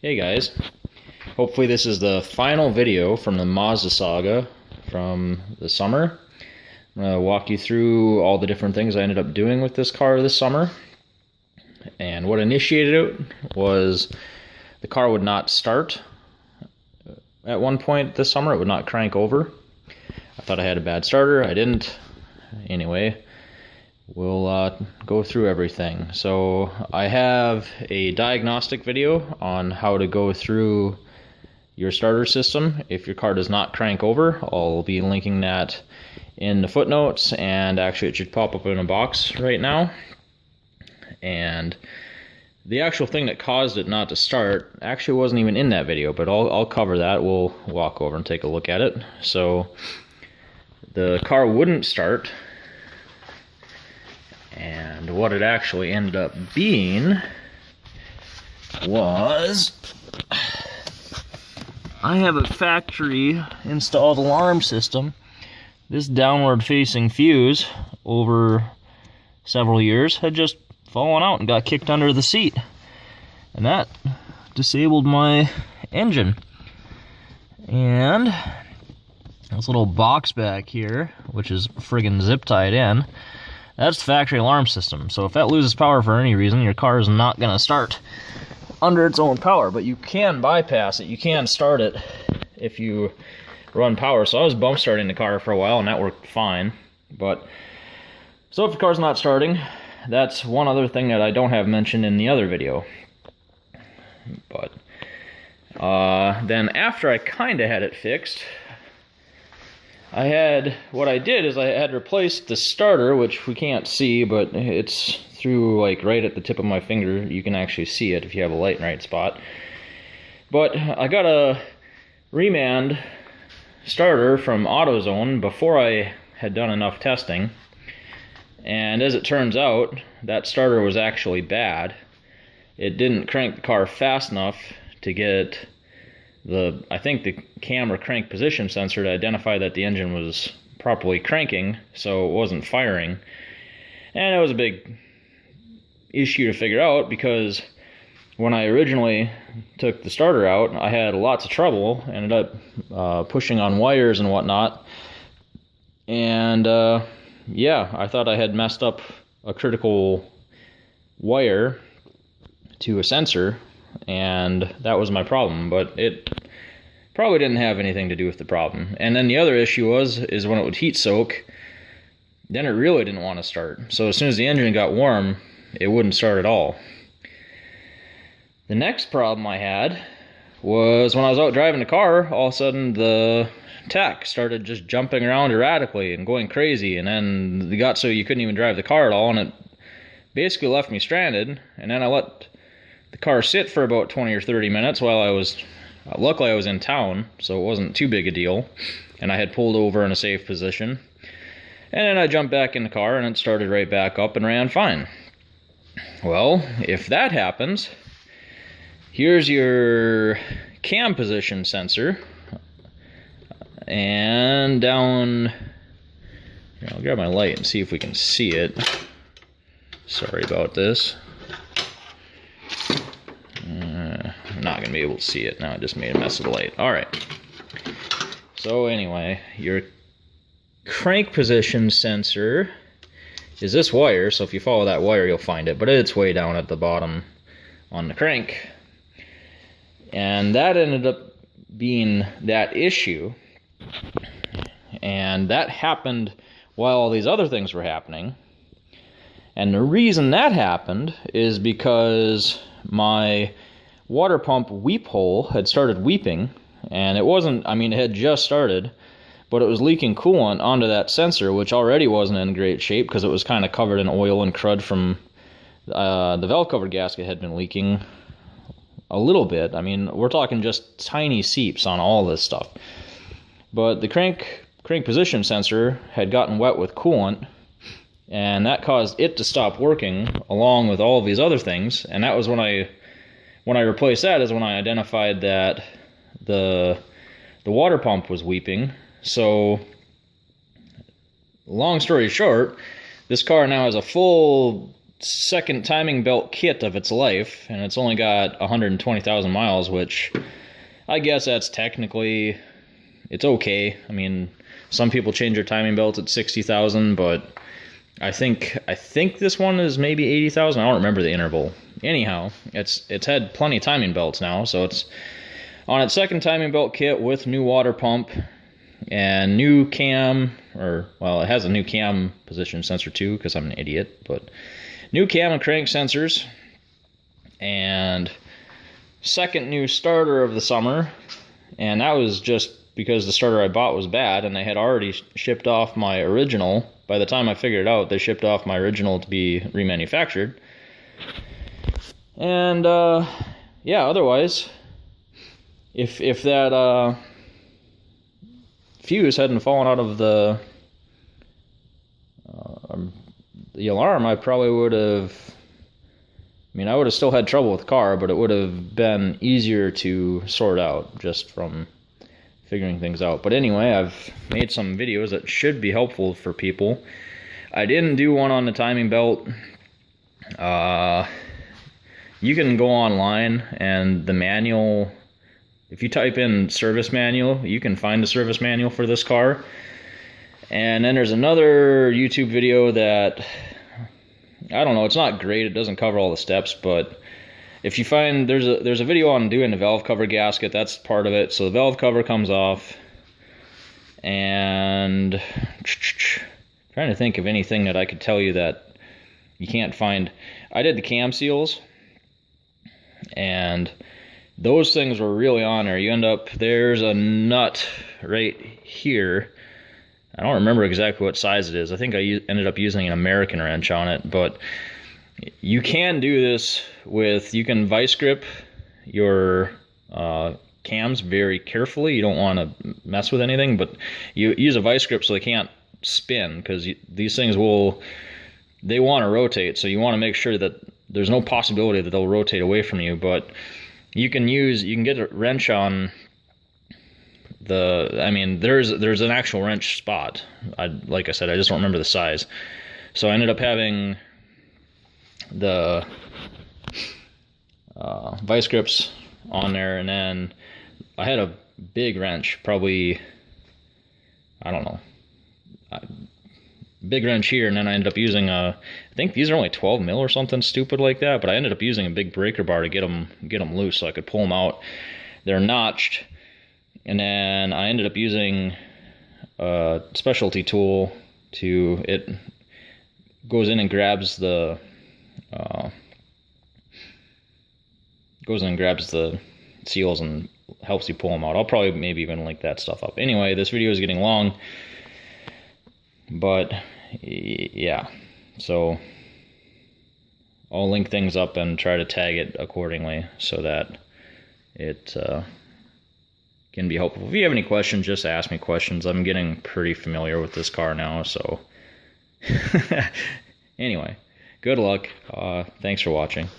Hey guys, hopefully this is the final video from the Mazda saga from the summer. I'm going to walk you through all the different things I ended up doing with this car this summer. And what initiated it was the car would not start at one point this summer. It would not crank over. I thought I had a bad starter. I didn't. Anyway, we'll go through everything. So I have a diagnostic video on how to go through your starter system if your car does not crank over. I'll be linking that in the footnotes, and actually it should pop up in a box right now. And the actual thing that caused it not to start actually wasn't even in that video, but I'll cover that. We'll walk over and take a look at it. So the car wouldn't start, and what it actually ended up being was I have a factory installed alarm system. This downward facing fuse over several years had just fallen out and got kicked under the seat, and that disabled my engine. And this little box back here, which is friggin' zip tied in, that's the factory alarm system. So if that loses power for any reason, your car is not going to start under its own power. But you can bypass it. You can start it if you run power. So I was bump starting the car for a while, and that worked fine. But so if the car's not starting, that's one other thing that I don't have mentioned in the other video. But then after I kind of had it fixed, what I did is I had replaced the starter, which we can't see, but it's through like right at the tip of my finger. You can actually see it if you have a light in the right spot. But I got a Remand starter from AutoZone before I had done enough testing. And as it turns out, that starter was actually bad. It didn't crank the car fast enough to get I think the camera crank position sensor to identify that the engine was properly cranking, so it wasn't firing. And it was a big issue to figure out, because when I originally took the starter out, I had lots of trouble, ended up pushing on wires and whatnot. And yeah, I thought I had messed up a critical wire to a sensor, and that was my problem, but it probably didn't have anything to do with the problem. And then the other issue is when it would heat soak, then it really didn't want to start. So as soon as the engine got warm, it wouldn't start at all. The next problem I had was when I was out driving the car, all of a sudden the tach started just jumping around erratically and going crazy, and then it got so you couldn't even drive the car at all, and it basically left me stranded. And then I let the car sit for about 20 or 30 minutes while luckily I was in town, so it wasn't too big a deal, and I had pulled over in a safe position. And then I jumped back in the car, and it started right back up and ran fine. Well, if that happens, here's your cam position sensor, and down here, I'll grab my light and see if we can see it. Sorry about this. I'm not going to be able to see it now. I just made a mess of the light. Alright. So anyway, your crank position sensor is this wire. So if you follow that wire, you'll find it. But it's way down at the bottom on the crank. And that ended up being that issue. And that happened while all these other things were happening. And the reason that happened is because my water pump weep hole had started weeping, and it wasn't, I mean, it had just started, but it was leaking coolant onto that sensor, which already wasn't in great shape because it was kind of covered in oil and crud from the valve cover gasket had been leaking a little bit. I mean, we're talking just tiny seeps on all this stuff. But the crank position sensor had gotten wet with coolant, and that caused it to stop working along with all of these other things. And that was when I replaced that, is when I identified that the water pump was weeping. So long story short, this car now has a full second timing belt kit of its life, and it's only got 120,000 miles, which I guess that's technically, it's okay. I mean, some people change their timing belts at 60,000, but I think this one is maybe 80,000. I don't remember the interval. Anyhow, it's had plenty of timing belts now, so it's on its second timing belt kit with new water pump and new cam, or well, it has a new cam position sensor too, because I'm an idiot, but new cam and crank sensors, and second new starter of the summer, and that was just because the starter I bought was bad, and they had already shipped off my original. By the time I figured it out, they shipped off my original to be remanufactured. And yeah, otherwise, if that fuse hadn't fallen out of the alarm, I probably would have, I mean, I would have still had trouble with the car, but it would have been easier to sort out just from figuring things out. But anyway, I've made some videos that should be helpful for people. I didn't do one on the timing belt. You can go online, and the manual, if you type in service manual, you can find the service manual for this car. And then there's another YouTube video that, I don't know, it's not great, it doesn't cover all the steps, but if you find, there's a video on doing the valve cover gasket, that's part of it. So the valve cover comes off, and trying to think of anything that I could tell you that you can't find. I did the cam seals, and those things were really on there. You end up, there's a nut right here. I don't remember exactly what size it is. I think I ended up using an American wrench on it, but you can do this with, you can vice grip your cams very carefully. You don't want to mess with anything, but you use a vice grip so they can't spin, because these things they want to rotate, so you want to make sure that there's no possibility that they'll rotate away from you. But you can get a wrench on the, I mean, there's an actual wrench spot. Like I said, I just don't remember the size. So I ended up having the vice grips on there, and then I had a big wrench, probably, I don't know, big wrench here, and then I ended up using I think these are only 12 mil or something stupid like that, but I ended up using a big breaker bar to get them loose so I could pull them out. They're notched, and then I ended up using a specialty tool it goes in and grabs the seals and helps you pull them out. I'll probably maybe even link that stuff up. Anyway, this video is getting long, but yeah, so I'll link things up and try to tag it accordingly so that it can be helpful. If you have any questions, just ask me questions. I'm getting pretty familiar with this car now, so anyway, good luck. Thanks for watching.